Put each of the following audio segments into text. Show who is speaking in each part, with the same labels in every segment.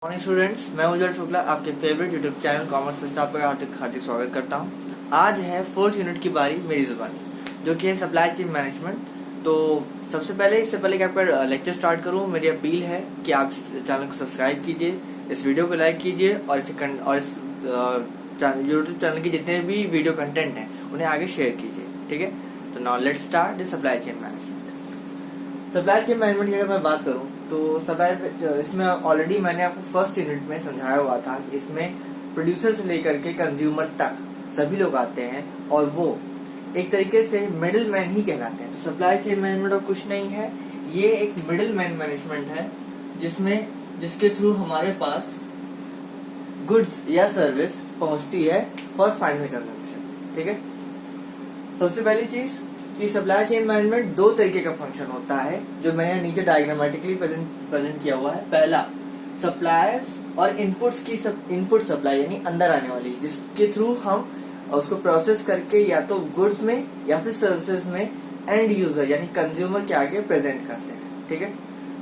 Speaker 1: Morning students, मैं उज्जवल शुक्ला आपके favourite YouTube channel commerce में आपका हार्दिक हार्दिक स्वागत करता हूं। आज है फोर्थ यूनिट की बारी मेरी जुबानी, जो कि है सप्लाई चेन मैनेजमेंट। तो इससे पहले कि आपका लेक्चर स्टार्ट करूं, मेरी अपील है कि आप इस चैनल को सब्सक्राइब कीजिए, इस वीडियो को लाइक कीजिए और इस यूट्यूब चैनल के जितने भी वीडियो कंटेंट हैं उन्हें आगे शेयर कीजिए। ठीक है, तो now let's start the supply chain management. Supply chain management की अगर मैं बात करूं तो इसमें ऑलरेडी मैंने आपको फर्स्ट यूनिट में समझाया हुआ था कि इसमें प्रोड्यूसर से लेकर के कंज्यूमर तक सभी लोग आते हैं और वो एक तरीके से मिडिल मैन ही कहलाते हैं। तो सप्लाई चेन मैनेजमेंट और कुछ नहीं है, ये एक मिडिल मैन मैनेजमेंट है जिसके थ्रू हमारे पास गुड्स या सर्विस पहुंचती है फॉर फाइनल कंजम्पशन। ठीक है, सबसे पहली चीज कि सप्लाई चेन मैनेजमेंट दो तरीके का फंक्शन होता है, जो मैंने नीचे डायग्रामेटिकली प्रेजेंट किया हुआ है। पहला, सप्लायर्स और इनपुट सप्लाई यानी अंदर आने वाली, जिसके थ्रू हम उसको प्रोसेस करके या तो गुड्स में या फिर सर्विसेज में एंड यूजर यानी कंज्यूमर के आगे प्रेजेंट करते हैं। ठीक है,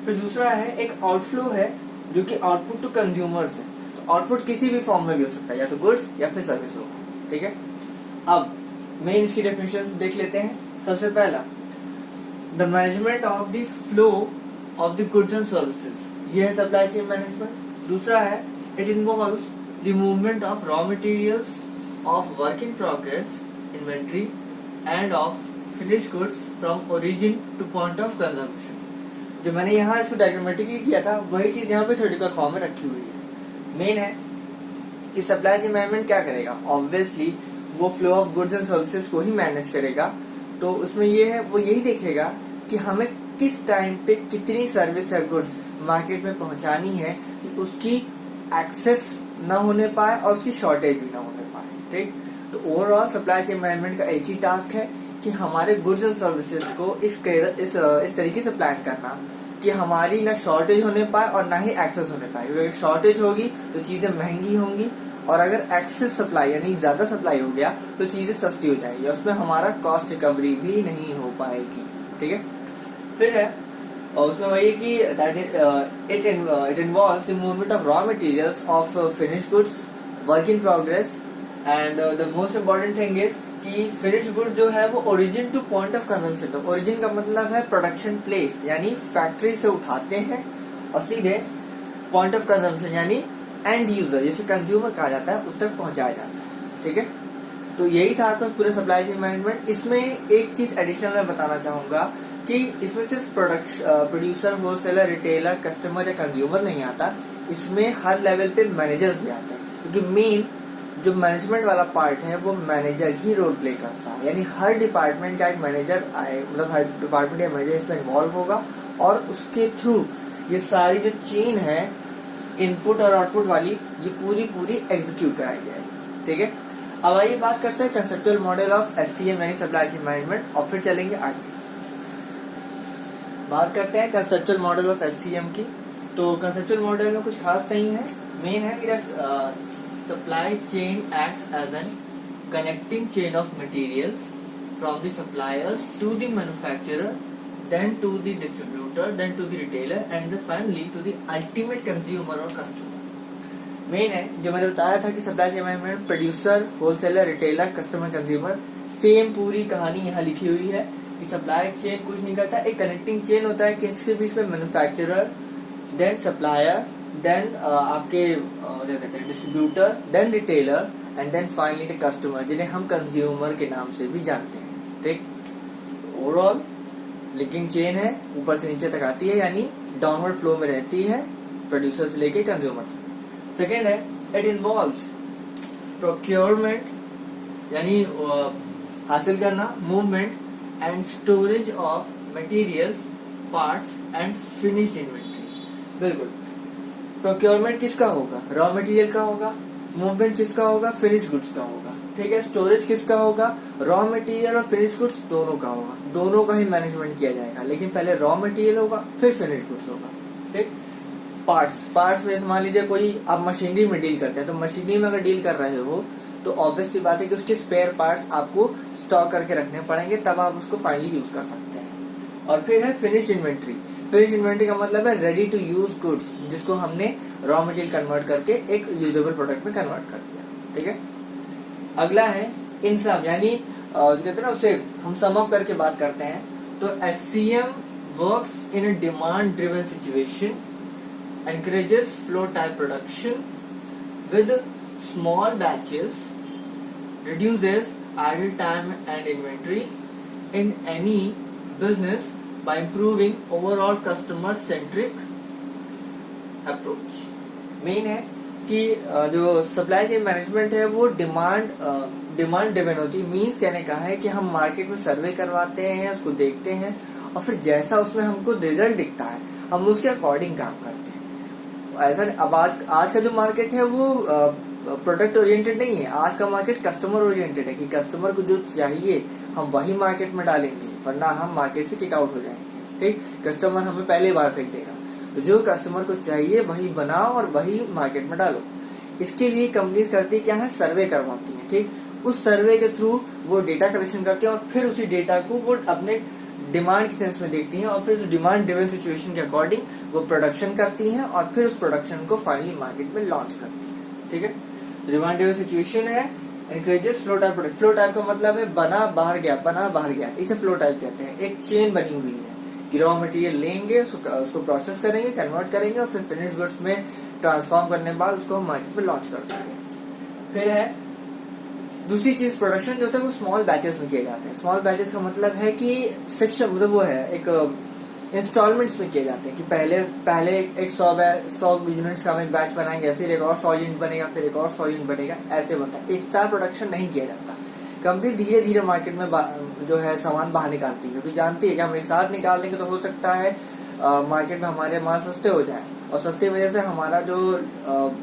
Speaker 1: फिर दूसरा है एक आउटफ्लो है, जो कि आउटपुट टू कंज्यूमर्स है। तो आउटपुट किसी भी फॉर्म में भी हो सकता है, या तो गुड्स या फिर सर्विस होगा। ठीक है, अब मेन इसकी डेफिनेशन देख लेते हैं। सबसे पहला, the management of the flow of the goods and services, ये है सप्लाई चेन मैनेजमेंट। दूसरा है, it involves the movement of raw materials, of work in progress inventory end of finish goods from origin two point of consumption. जो मैंने यहाँ इसको diagrammatically किया था, वही चीज यहाँ पे थ्योरेटिकल फॉर्म में रखी हुई है। मेन है कि सप्लाई चेन मैनेजमेंट क्या करेगा, ऑब्वियसली वो flow of goods and services को ही मैनेज करेगा। तो उसमें ये है, वो यही देखेगा कि हमें किस टाइम पे कितनी सर्विस या गुड्स मार्केट में पहुंचानी है कि उसकी एक्सेस न होने पाए और उसकी शॉर्टेज भी ना होने पाए। ठीक, तो ओवरऑल सप्लाई चेन मैनेजमेंट का एक ही टास्क है कि हमारे गुड्स एंड सर्विसेज को इस तरीके से प्लान करना कि हमारी ना शॉर्टेज होने पाए और ना ही एक्सेस होने पाए। अगर शॉर्टेज होगी तो चीजें महंगी होंगी, और अगर एक्सेस सप्लाई यानी ज्यादा सप्लाई हो गया तो चीजें सस्ती हो जाएंगी, और उसमें हमारा कॉस्ट रिकवरी भी नहीं हो पाएगी। ठीक है, फिर है और उसमें वही कि it involves the movement of raw materials of finish goods, work in progress and the most important thing is कि फिनिश गुड्स जो है वो origin two point of consumption. तो ओरिजिन का मतलब है प्रोडक्शन प्लेस, यानी फैक्ट्री से उठाते हैं और सीधे पॉइंट ऑफ कंजम्पशन यानी एंड यूजर जिसे कंज्यूमर कहा जाता है उस तक पहुंचाया जाता है। ठीक है, तो यही था आपका पूरे सप्लाई चेन मैनेजमेंट। इसमें एक चीज एडिशनल मैं बताना चाहूंगा कि इसमें सिर्फ प्रोड्यूसर, होलसेलर, रिटेलर, कस्टमर या कंज्यूमर नहीं आता, इसमें हर लेवल पे मैनेजर्स भी आते हैं, क्योंकि मेन जो मैनेजमेंट वाला पार्ट है वो मैनेजर ही रोल प्ले करता है। यानी हर डिपार्टमेंट का एक मैनेजर आए, मतलब हर डिपार्टमेंट या मैनेजर इसमें इन्वॉल्व होगा और उसके थ्रू ये सारी जो चेन है इनपुट और आउटपुट वाली, ये पूरी एग्जीक्यूट कराई जाएगी। ठीक है, अब आइए बात करते हैं कंसेप्चुअल मॉडल ऑफ एससीएम यानी सप्लाई चेन मैनेजमेंट, और फिर चलेंगे आगे। बात करते हैं कंसेप्चुअल मॉडल ऑफ एससीएम की। तो कंसेप्चुअल मॉडल में कुछ खास नहीं है, मेन है कि supply chain acts as an connecting chain of materials from the suppliers to the manufacturer, then to the distributor, then to the retailer and then finally to the ultimate consumer और customer। Main है जो मैंने बताया था कि supply chain management producer, wholesaler, retailer, customer, consumer, same पूरी कहानी यहाँ लिखी हुई है कि सप्लाई चेन कुछ नहीं करता, एक कनेक्टिंग चेन होता है कि इसके बीच में मैन्युफैक्चरर, देन सप्लायर, देन आपके कहते हैं distributor, then retailer and then finally the customer, जिन्हें हम कंज्यूमर के नाम से भी जानते हैं। ठीक, ओवरऑल लिंकिंग चेन है, ऊपर से नीचे तक आती है, यानी डाउनवर्ड फ्लो में रहती है प्रोड्यूसर से लेके कंज्यूमर तक। सेकेंड है, इट इन्वॉल्व्स प्रोक्योरमेंट यानी हासिल करना, movement and storage of materials, parts and finish inventory. बिल्कुल, प्रोक्योरमेंट किसका होगा, रॉ मटेरियल का होगा, मूवमेंट किसका होगा, फिनिश गुड्स का होगा। ठीक है, स्टोरेज किसका होगा, रॉ मटेरियल और फिनिश गुड्स दोनों का होगा, दोनों का ही मैनेजमेंट किया जाएगा, लेकिन पहले रॉ मटेरियल होगा फिर फिनिश गुड्स होगा। ठीक, पार्ट्स में मान लीजिए कोई आप मशीनरी में डील करते हैं, तो मशीनरी में अगर डील कर रहे हो तो ऑब्वियस सी बात है कि उसके स्पेयर पार्ट्स आपको स्टॉक करके रखने पड़ेंगे, तब आप उसको फाइनली यूज कर सकते हैं। और फिर है फिनिश इन्वेंट्री। फिनिश इन्वेंट्री का मतलब है रेडी टू यूज गुड्स, जिसको हमने रॉ मटेरियल कन्वर्ट करके एक यूजेबल प्रोडक्ट में कन्वर्ट कर दिया। ठीक है, अगला है इन सम, यानी कहते हैं ना, उसे हम सम अप करके बात करते हैं। तो SCM works in a demand driven situation, encourages flow type production with small batches, reduces idle time and inventory in any business by improving overall customer centric approach। Main है कि जो supply chain management है वो demand driven होती है। Means कहने का है कि हम मार्केट में सर्वे करवाते हैं, उसको देखते हैं और फिर जैसा उसमें हमको रिजल्ट दिखता है हम उसके अकॉर्डिंग काम करते हैं। ऐसा अब आज का जो मार्केट है वो प्रोडक्ट ओरिएंटेड नहीं है। आज का मार्केट कस्टमर ओरिएंटेड है कि कस्टमर को जो चाहिए हम वही मार्केट में डालेंगे, वरना हम मार्केट से किक आउट हो जाएंगे। ठीक, कस्टमर हमें पहले बार फेंक देगा। तो जो कस्टमर को चाहिए वही बनाओ और वही मार्केट में डालो। इसके लिए कंपनीज करती क्या है, सर्वे करवाती है। ठीक, उस सर्वे के थ्रू वो डेटा कलेक्शन करती है और फिर उसी डेटा को वो अपने डिमांड के सेंस में देखती हैं और फिर उस डिमांड ड्रिवन सिचुएशन के अकॉर्डिंग वो प्रोडक्शन करती हैं और फिर उस प्रोडक्शन को फाइनली मार्केट में लॉन्च करती है। ठीक है, डिमांड ड्रिवन सिचुएशन है encourages flow type product. Flow type का मतलब है बना बाहर गया, बना बाहर गया, इसे फ्लो टाइप कहते हैं। एक चेन बनी हुई है कि रॉ मटेरियल लेंगे, उसको प्रोसेस करेंगे, कन्वर्ट करेंगे और फिर फिनिश गुड्स में ट्रांसफॉर्म करने के बाद उसको हम मार्केट में लॉन्च कर देंगे। फिर है दूसरी चीज, प्रोडक्शन जो होता है वो स्मॉल बैचेस में किए जाते हैं। स्मॉल बैचेस का मतलब है कि सेक्शन, मतलब वो है एक इंस्टॉलमेंट्स में किए जाते हैं कि पहले एक 100 यूनिट्स का हम एक बैच बनाएंगे, फिर एक और 100 यूनिट बनेगा, फिर एक और 100 यूनिट बनेगा, ऐसे बनता है। एक साथ प्रोडक्शन नहीं किया जाता। कंपनी धीरे धीरे मार्केट में जो है सामान बाहर निकालती है, क्योंकि जानती है कि हम एक साथ निकाल देंगे तो हो सकता है मार्केट में हमारे माल सस्ते हो जाए और सस्ते वजह से हमारा जो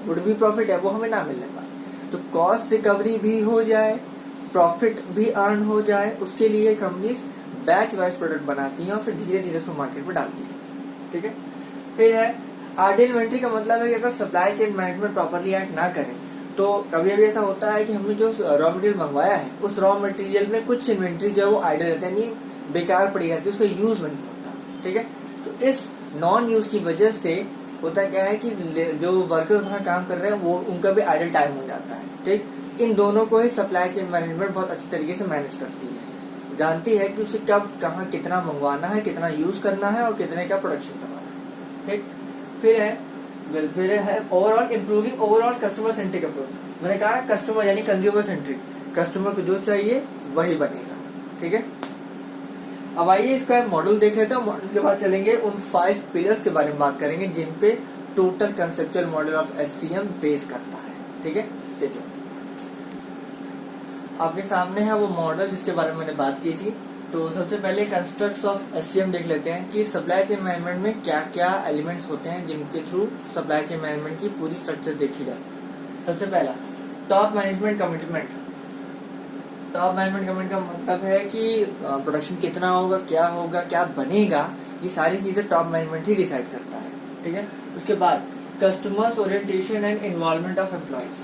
Speaker 1: वुड बी प्रॉफिट है वो हमें ना मिलने पाए। तो कॉस्ट रिकवरी भी हो जाए, प्रॉफिट भी अर्न हो जाए, उसके लिए कंपनीज बैच वाइज प्रोडक्ट बनाती हैं और फिर धीरे धीरे उसको मार्केट में डालती है। ठीक है, फिर है आइडल इन्वेंट्री का मतलब है कि अगर supply chain management properly act ना करें तो कभी कभी ऐसा होता है कि हमने जो रॉ मटेरियल मंगवाया है उस रॉ मटेरियल में कुछ इन्वेंट्री जो है वो आइडल रहता है, यानी बेकार पड़ी रहती है, उसका यूज नहीं होता। ठीक है, तो इस नॉन यूज की वजह से होता क्या है कि जो वर्कर्स वहाँ काम कर रहे हैं वो उनका भी आइडल टाइम हो जाता है। ठीक, इन दोनों को ही सप्लाई चेन मैनेजमेंट बहुत अच्छी तरीके से मैनेज करती है, जानती है कि उसे कब कहाँ कितना मंगवाना है, कितना यूज करना है और कितने का प्रोडक्शन करवाना है। ठीक, फिर है overall improving overall customer centric approach. मैंने कहा कस्टमर यानी कंज्यूमर सेंट्रिक, कस्टमर को जो चाहिए वही बनेगा। ठीक है, अब आइए इसका मॉडल देख लेते हैं। मॉडल के बाद चलेंगे उन 5 पिलर्स के बारे में बात करेंगे जिन पे total conceptual model of SCM base करता है। ठीक है, आपके सामने है वो मॉडल जिसके बारे में मैंने बात की थी। तो सबसे पहले कंस्ट्रक्ट्स ऑफ SCM देख लेते हैं कि सप्लाई चेन मैनेजमेंट में क्या क्या एलिमेंट्स होते हैं जिनके थ्रू सप्लाई चेन मैनेजमेंट की पूरी स्ट्रक्चर देखी जाती है। सबसे पहला top management commitment. Top management commitment का मतलब है कि प्रोडक्शन कितना होगा, क्या बनेगा, ये सारी चीजें टॉप मैनेजमेंट ही डिसाइड करता है। ठीक है, उसके बाद customers orientation and involvement of employees.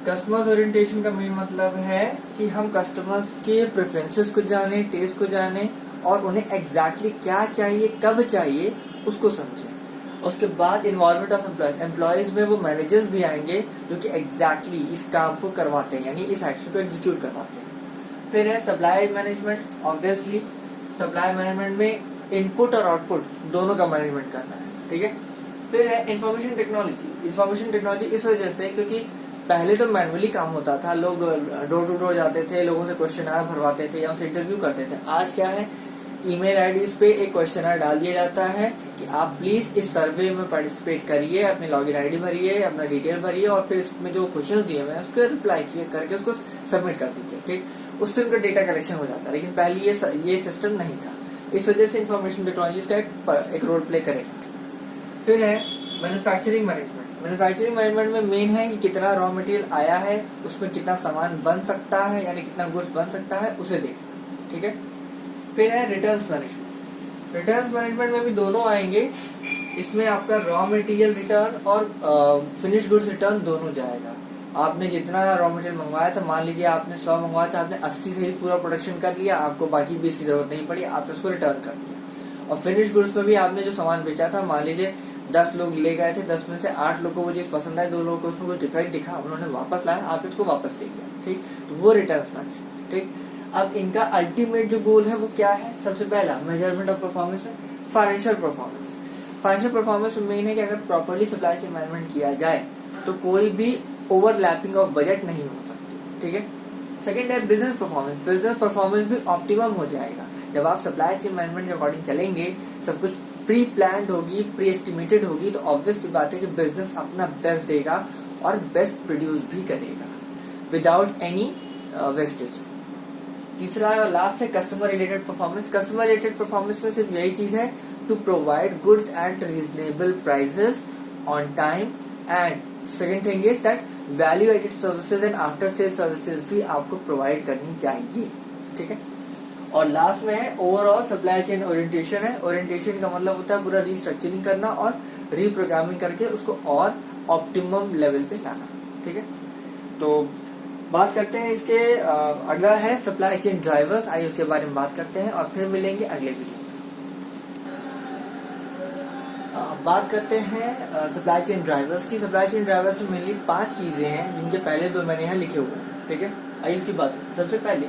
Speaker 1: Customers orientation का मेन मतलब है कि हम कस्टमर्स के प्रेफरेंसेस को जाने, टेस्ट को जाने और उन्हें एग्जैक्टली क्या चाहिए, कब चाहिए, उसको समझें। उसके बाद इन्वॉल्वमेंट ऑफ एम्प्लॉइज। एम्प्लॉइज में वो मैनेजर्स भी आएंगे जो कि एग्जैक्टली इस काम को करवाते हैं, यानी इस एक्शन को एग्जीक्यूट करवाते हैं। फिर है supply management. Obviously supply management में इनपुट और आउटपुट दोनों का मैनेजमेंट करना है। ठीक है, फिर है इंफॉर्मेशन टेक्नोलॉजी। इंफॉर्मेशन टेक्नोलॉजी इस वजह से क्योंकि पहले तो मैनुअली काम होता था, लोग डोर टू डोर जाते थे, लोगों से क्वेश्चनर भरवाते थे या उनसे इंटरव्यू करते थे। आज क्या है, ईमेल आईडीज पे एक क्वेश्चनर डाल दिया जाता है कि आप प्लीज इस सर्वे में पार्टिसिपेट करिए, अपनी लॉगिन आईडी भरिए, अपना डिटेल भरिए और फिर इसमें जो क्वेश्चन दिए हुए हैं उसके रिप्लाई करके उसको सबमिट कर दीजिए। ठीक, उससे उनका डेटा कलेक्शन हो जाता है, लेकिन पहले ये सिस्टम नहीं था। इस वजह से इंफॉर्मेशन टेक्नोलॉजी का एक रोल प्ले करेगा। फिर है मैन्युफैक्चरिंग मैनेजमेंट। मैन्युफैक्चरिंग मैनेजमेंट में मेन है कि कितना रॉ मटेरियल आया है, उसमें कितना सामान बन सकता है, यानी कितना गुड्स बन सकता है, उसे देखना। ठीक है, फिर है रिटर्न्स मैनेजमेंट। रिटर्न्स मैनेजमेंट में भी दोनों आएंगे, इसमें आपका रॉ मटेरियल रिटर्न और फिनिश गुड्स रिटर्न दोनों जाएगा। आपने जितना रॉ मटेरियल मंगवाया था, मान लीजिए आपने 100 मंगवाया था, आपने 80 से ही पूरा प्रोडक्शन कर लिया, आपको बाकी 20 की जरूरत नहीं पड़ी, आपने उसको रिटर्न कर दिया। और फिनिश गुड्स में भी आपने जो सामान बेचा था, मान लीजिए 10 लोग ले गए थे, 10 में से 8 लोगों को वो चीज पसंद आई, 2 लोगों को उसमें कुछ डिफेक्ट दिखा, उन्होंने वापस लाया, आप इसको वापस ले गया, ठीक। तो वो रिटर्न मैनेजमेंट, ठीक। अब इनका अल्टीमेट जो गोल है वो क्या है? सबसे पहला मेजरमेंट ऑफ परफॉर्मेंस है financial performance. Financial performance main है कि अगर प्रॉपर्ली सप्लाई चेन मैनेजमेंट किया जाए तो कोई भी ओवरलैपिंग ऑफ बजट नहीं हो सकती, ठीक है। सेकेंड है बिजनेस परफॉर्मेंस। बिजनेस परफॉर्मेंस भी ऑप्टिमम हो जाएगा जब आप सप्लाई चेन मैनेजमेंट के अकॉर्डिंग चलेंगे, सब कुछ प्री प्लान्ड होगी, प्री एस्टिमेटेड होगी, तो ऑब्वियस सी बात है कि बिजनेस अपना बेस्ट देगा और बेस्ट प्रोड्यूस भी करेगा विदाउट एनी वेस्टेज। तीसरा और लास्ट है customer related performance. Customer related performance में सिर्फ यही चीज है, to provide goods at reasonable prices on time, and second thing is that value added services and after sale services भी आपको प्रोवाइड करनी चाहिए, ठीक है। और लास्ट में है ओवरऑल सप्लाई चेन ओरिएंटेशन है। ओरिएंटेशन का मतलब होता है पूरा रिस्ट्रक्चरिंग करना और रीप्रोग्रामिंग करके उसको और ऑप्टिमम लेवल पे लाना, ठीक है। तो बात करते हैं इसके अगला है सप्लाई चेन ड्राइवर्स। आइए उसके बारे में बात करते हैं और फिर मिलेंगे अगले वीडियो में। बात करते हैं सप्लाई चेन ड्राइवर्स की। सप्लाई चेन ड्राइवर्स में मेनली 5 चीजें हैं जिनके पहले 2 मैंने यहाँ लिखे हुए हैं, ठीक है। आइए इसकी बात सबसे पहले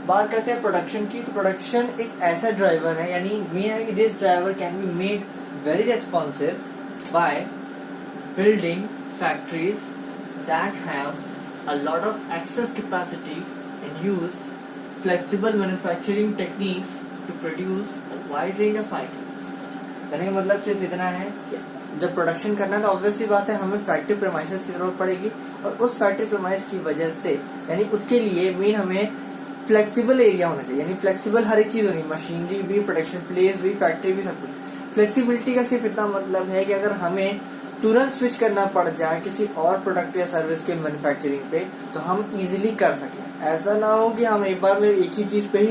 Speaker 1: बात करते हैं प्रोडक्शन की। तो प्रोडक्शन एक ऐसा ड्राइवर है, यानी मीन है कि this driver can be made very responsive by building factories that have a lot of excess capacity and use flexible manufacturing techniques to produce a wide range of items। कहने का मतलब सिर्फ इतना है कि जब प्रोडक्शन करना है तो ऑब्वियसली बात है हमें फैक्ट्री प्रेमाइसेस की जरूरत पड़ेगी, और उस फैक्ट्री प्रेमाइस की वजह से यानी उसके लिए मेन हमें फ्लेक्सिबल एरिया होना चाहिए, यानी फ्लेक्सिबल हर एक चीज होनी, मशीनरी भी, प्रोडक्शन प्लेस भी, फैक्ट्री भी, सब कुछ। फ्लेक्सिबिलिटी का सिर्फ इतना मतलब है कि अगर हमें तुरंत स्विच करना पड़ जाए किसी और प्रोडक्ट या सर्विस के मैन्युफैक्चरिंग पे तो हम इजीली कर सकें। ऐसा ना हो कि हम एक बार में एक ही चीज पे ही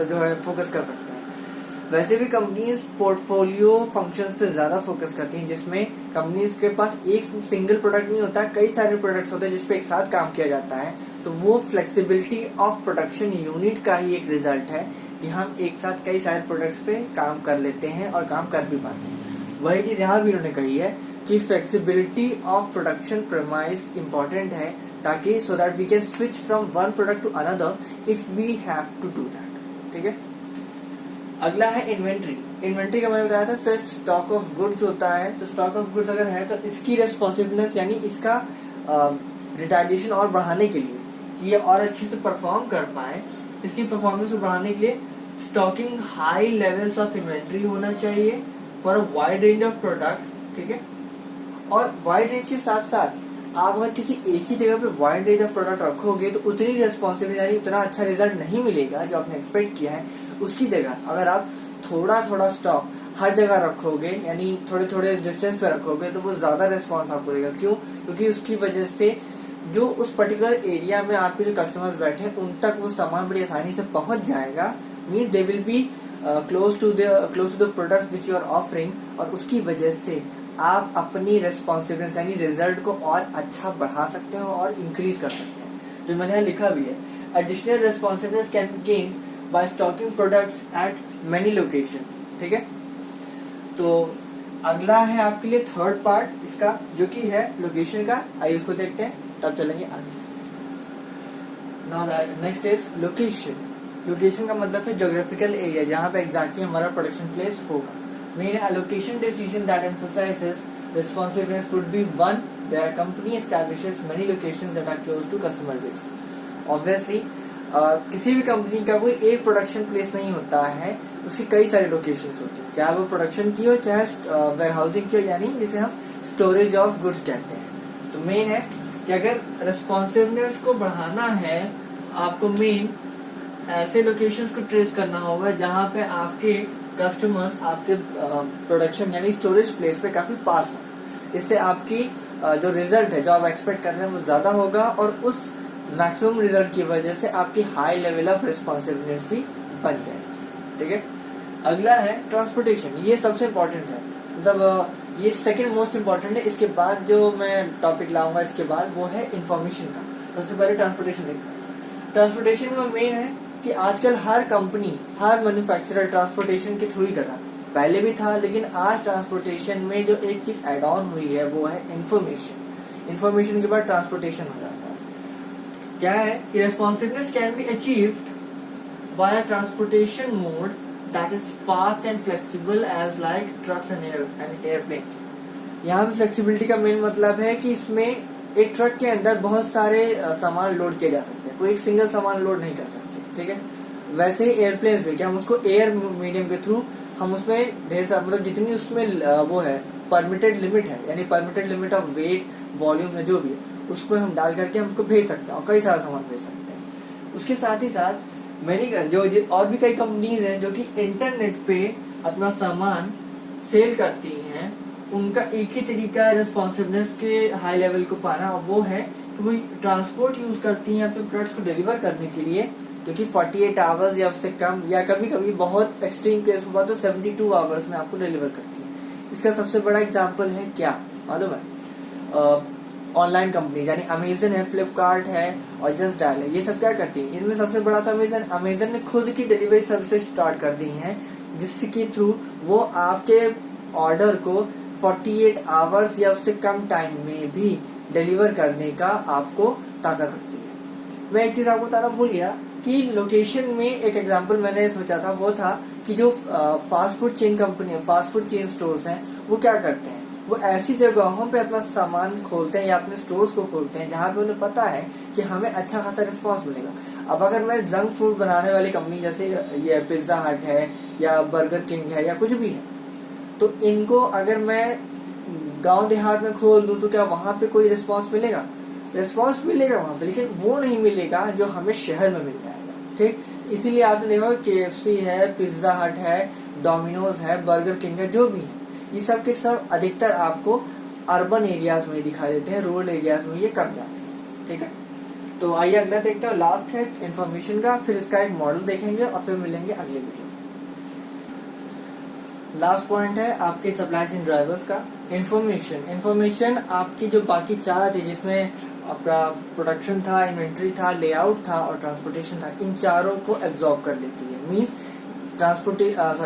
Speaker 1: जो है फोकस कर सकते हैं। वैसे भी कंपनीज पोर्टफोलियो फंक्शंस पे ज्यादा फोकस करती हैं, जिसमें कंपनीज के पास एक सिंगल प्रोडक्ट नहीं होता, कई सारे प्रोडक्ट्स होते हैं जिसपे एक साथ काम किया जाता है। तो वो फ्लेक्सिबिलिटी ऑफ प्रोडक्शन यूनिट का ही एक रिजल्ट है कि हम एक साथ कई सारे प्रोडक्ट्स पे काम कर लेते हैं और काम कर भी पाते हैं। वही चीज यहाँ भी उन्होंने कही है कि flexibility of production premise important है, ताकि so that we can switch from one product to another if we have to do that, ठीक है। अगला है इन्वेंट्री। इन्वेंट्री का मैंने बताया था सिर्फ स्टॉक ऑफ गुड्स होता है, तो स्टॉक ऑफ गुड्स अगर है तो इसकी रेस्पॉन्सिबिलिटी यानी इसका रिटायरेशन और बढ़ाने के लिए कि ये और अच्छे से परफॉर्म कर पाए, इसकी परफॉर्मेंस को बढ़ाने के लिए stocking high levels of inventory होना चाहिए for a wide range of product, ठीक है। और वाइड रेंज के साथ साथ आप अगर किसी एक ही जगह पे वाइड रेंज ऑफ प्रोडक्ट रखोगे तो उतनी रेस्पॉन्सिबिलिटी यानी उतना अच्छा रिजल्ट नहीं मिलेगा जो आपने एक्सपेक्ट किया है। उसकी जगह अगर आप थोड़ा थोड़ा स्टॉक हर जगह रखोगे, यानी थोड़े थोड़े डिस्टेंस पे रखोगे, तो वो ज्यादा रेस्पॉन्स आपको देगा। क्यों? क्योंकि उसकी वजह से जो उस पर्टिकुलर एरिया में आपके जो कस्टमर्स बैठे हैं उन तक वो सामान बड़ी आसानी से पहुंच जाएगा। Means they will be close to the products which you are offering, और उसकी वजह से आप अपनी रेस्पॉन्सिबिलिटी यानी रिजल्ट को और अच्छा बढ़ा सकते हो और इंक्रीज कर सकते हैं। जो मैंने यहाँ लिखा भी है, additional responsibilities can be gained by stocking products at many location, ठीक है। तो अगला है आपके लिए थर्ड पार्ट इसका, जो कि है लोकेशन का। आइए उसको देखते हैं, तब चलेंगे आगे। Now next is location. Location का मतलब है ज्योग्राफिकल एरिया, जहाँ पे एग्जैक्टली हमारा प्रोडक्शन प्लेस होगा। Main allocation decision that emphasizes responsiveness would be one where a company establishes many locations that are close to customer base. Obviously, किसी भी company का कोई एक प्रोडक्शन प्लेस नहीं होता है, उसकी कई सारी लोकेशंस होती हैं, चाहे वो प्रोडक्शन की हो चाहे वेयरहाउसिंग की हो, यानी जिसे हम स्टोरेज ऑफ गुड्स कहते हैं। तो मेन है कि अगर रेस्पॉन्सिवनेस को बढ़ाना है, आपको मेन ऐसे लोकेशंस को ट्रेस करना होगा जहाँ पे आपके कस्टमर्स आपके प्रोडक्शन यानी स्टोरेज प्लेस पे काफी पास हो। इससे आपकी जो रिजल्ट है जो आप एक्सपेक्ट कर रहे हैं वो ज्यादा होगा, और उस मैक्सिमम रिजल्ट की वजह से आपकी हाई लेवल ऑफ रिस्पॉन्सिबिलिटीज भी बन जाएगी, ठीक है। अगला है ट्रांसपोर्टेशन। ये सबसे इम्पोर्टेंट है, मतलब ये सेकंड मोस्ट इम्पोर्टेंट है। इसके बाद जो मैं टॉपिक लाऊंगा इसके बाद वो है इंफॉर्मेशन का। सबसे पहले ट्रांसपोर्टेशन देखते हैं। ट्रांसपोर्टेशन में मेन है कि आजकल हर कंपनी, हर मैन्युफैक्चरर ट्रांसपोर्टेशन के थ्रू ही कर रहा है। पहले भी था, लेकिन आज ट्रांसपोर्टेशन में जो एक चीज एड ऑन हुई है वो है इंफॉर्मेशन। इंफॉर्मेशन के बाद ट्रांसपोर्टेशन हो जाता है। क्या है कि responsiveness can be achieved by a transportation mode that is fast and flexible as like trucks and airplanes. यहाँ पे फ्लेक्सिबिलिटी का मेन मतलब है कि इसमें एक ट्रक के अंदर बहुत सारे सामान लोड किए जा सकते हैं, कोई एक सिंगल सामान लोड नहीं कर सकते, ठीक है। वैसे ही एयरप्लेन्स में क्या हम उसको एयर मीडियम के थ्रू हम उसमें ढेर सारा मतलब जितनी उसमें वो है परमिटेड लिमिट है, यानी permitted limit of weight volume में जो भी है उसको हम डाल करके हम उसको भेज सकते हैं और कई सारा सामान भेज सकते हैं। उसके साथ ही साथ मैंने जो और भी कई कंपनीज हैं जो कि इंटरनेट पे अपना सामान सेल करती हैं, उनका एक ही तरीका है रिस्पॉन्सिवनेस के हाई लेवल को पाना, और वो है कि वो ट्रांसपोर्ट यूज करती हैं अपने प्रोडक्ट्स को डिलीवर करने के लिए, जो कि 48 आवर्स या उससे कम या कभी कभी बहुत एक्सट्रीम केस हुआ तो 72 आवर्स में आपको डिलीवर करती है। इसका सबसे बड़ा एग्जांपल है क्या मालूम है? ऑनलाइन कंपनी यानी अमेजन है, फ्लिपकार्ट है और जस्ट डायल है। ये सब क्या करती है? इनमें सबसे बड़ा तो अमेजन ने खुद की डिलीवरी सर्विसेज स्टार्ट कर दी है, जिसके थ्रू वो आपके ऑर्डर को 48 आवर्स या उससे कम टाइम में भी डिलीवर करने का आपको ताकत रखती है। मैं एक चीज आपको बताना भूल गया कि लोकेशन में एक एग्जांपल मैंने सोचा था, वो था कि जो fast food chain company, fast food chain stores हैं, वो क्या करते हैं, वो ऐसी जगहों पे अपना सामान खोलते हैं या अपने स्टोर्स को खोलते हैं जहां पे उन्हें पता है कि हमें अच्छा खासा रिस्पांस मिलेगा। अब अगर मैं जंक फूड बनाने वाली कंपनी जैसे ये पिज्जा हट है या बर्गर किंग है या कुछ भी है, तो इनको अगर मैं गांव देहात में खोल दूं तो क्या वहां पे कोई रिस्पांस मिलेगा? रिस्पांस मिलेगा वहां पे, लेकिन वो नहीं मिलेगा जो हमें शहर में मिल जाएगा, ठीक। इसीलिए आपने देखा KFC है, पिज्जा हट है, डोमिनोज है, बर्गर किंग है, जो भी है, ये सब के सब अधिकतर आपको अर्बन एरियाज में दिखा देते हैं, रूरल एरियाज में ये कम जाते हैं, ठीक है। तो आइए अगला देखते हैं, लास्ट है इंफॉर्मेशन का, फिर इसका एक मॉडल देखेंगे और फिर मिलेंगे अगले वीडियो। लास्ट पॉइंट है आपके सप्लाई चेन ड्राइवर्स का इंफॉर्मेशन आपकी जो बाकी चार थे, जिसमें आपका प्रोडक्शन था, इन्वेंट्री था, लेआउट था और ट्रांसपोर्टेशन था, इन चारों को एब्जॉर्ब कर लेती है। मींस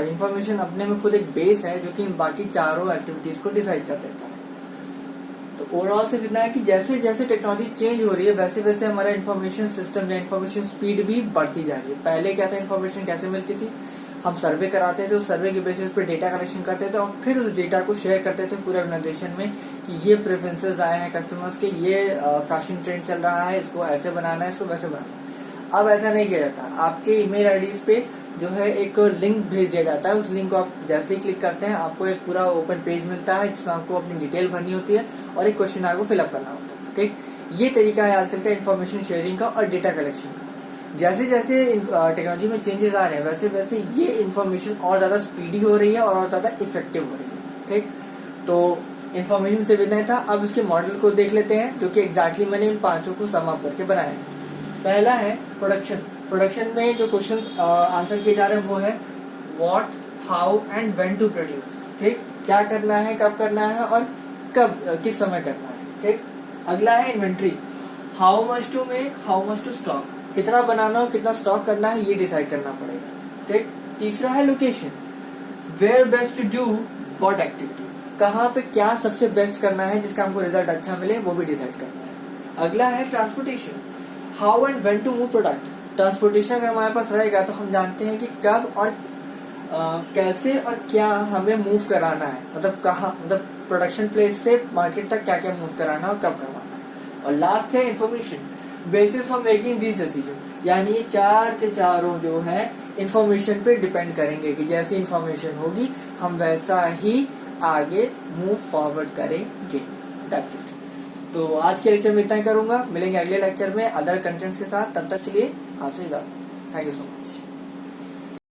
Speaker 1: इंफॉर्मेशन अपने में खुद एक बेस है जो कि इन बाकी चारों एक्टिविटीज को डिसाइड कर देता है। तो ओवरऑल सिर्फ इतना है कि जैसे जैसे टेक्नोलॉजी चेंज हो रही है वैसे वैसे हमारा इन्फॉर्मेशन सिस्टम या इन्फॉर्मेशन स्पीड भी बढ़ती जा रही है। पहले क्या था, इन्फॉर्मेशन कैसे मिलती थी? हम सर्वे कराते थे, उस सर्वे के बेसिस पे डेटा कलेक्शन करते थे और फिर उस डेटा को शेयर करते थे पूरे ऑर्गेनाइजेशन में कि ये प्रेफरेंसेस आए हैं कस्टमर्स के, ये फैशन ट्रेंड चल रहा है, इसको ऐसे बनाना है, इसको वैसे बनाना है। अब ऐसा नहीं किया जाता, आपके ईमेल आईडीज पे जो है एक लिंक भेज दिया जाता है, उस लिंक को आप जैसे ही क्लिक करते हैं आपको एक पूरा ओपन पेज मिलता है जिसमें आपको अपनी डिटेल भरनी होती है और एक क्वेश्चन आपको फिलअप करना होता है, ठीक। ये तरीका है आजकल का इन्फॉर्मेशन शेयरिंग का और डेटा कलेक्शन का। जैसे जैसे टेक्नोलॉजी में चेंजेस आ रहे हैं वैसे वैसे ये इन्फॉर्मेशन और ज्यादा स्पीडी हो रही है और ज्यादा इफेक्टिव हो रही है, ठीक। तो इन्फॉर्मेशन से इतना था। अब इसके मॉडल को देख लेते हैं जो कि एग्जैक्टली मैंने इन पांचों को सम अप करके बनाया है। पहला है प्रोडक्शन में जो क्वेश्चन आंसर किए जा रहे हैं वो है what, how and when to produce, ठीक। क्या करना है, कब करना है और कब किस समय करना है, ठीक। अगला है inventory, how much to make, how much to stock, कितना बनाना हो, कितना स्टॉक करना है, ये डिसाइड करना पड़ेगा, ठीक। तीसरा है location, where best to do what activity, कहाँ पे क्या सबसे बेस्ट करना है जिसका हमको रिजल्ट अच्छा मिले, वो भी डिसाइड करना है। अगला है transportation, how and when to move product. Transportation अगर हमारे पास रहेगा तो हम जानते हैं कि कब और कैसे और क्या हमें मूव कराना है, मतलब कहाँ, मतलब प्रोडक्शन प्लेस से मार्केट तक क्या क्या मूव कराना है और कब करवाना है। और लास्ट है information, basis for making this decision, यानी ये चार के चारों जो है इंफॉर्मेशन पे डिपेंड करेंगे कि जैसी इंफॉर्मेशन होगी हम वैसा ही आगे मूव फॉरवर्ड करेंगे। That's it. तो आज के लेक्चर में इतना ही करूंगा, मिलेंगे अगले लेक्चर में अदर कंटेंट्स के साथ, तब तक के लिए आपसे विदा। Thank you so much.